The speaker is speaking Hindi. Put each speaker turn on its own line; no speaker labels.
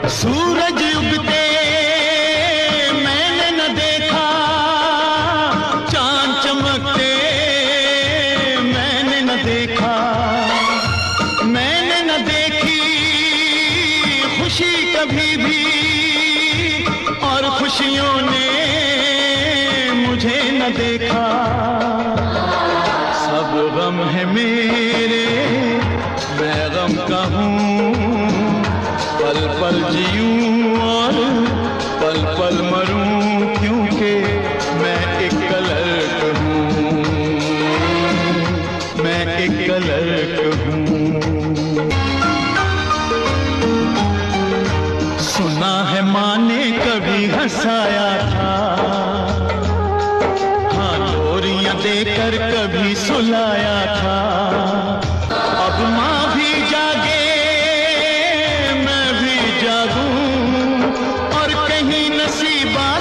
सूरज उगते मैंने न देखा, चांद चमकते मैंने न देखा, मैंने न देखी खुशी कभी भी, और खुशियों ने मुझे न देखा। सब गम है मेरे, मैं गम का हूँ, पल पल जीऊं और पल पल मरूं, क्योंकि मैं एक कलर्क हूँ, मैं एक कलर्क हूँ। सुना है माँ ने कभी हंसाया था, हाँ लोरियां देकर कभी सुलाया था। अब माँ भी जागे मैं भी जागूं, और कहीं नसीबा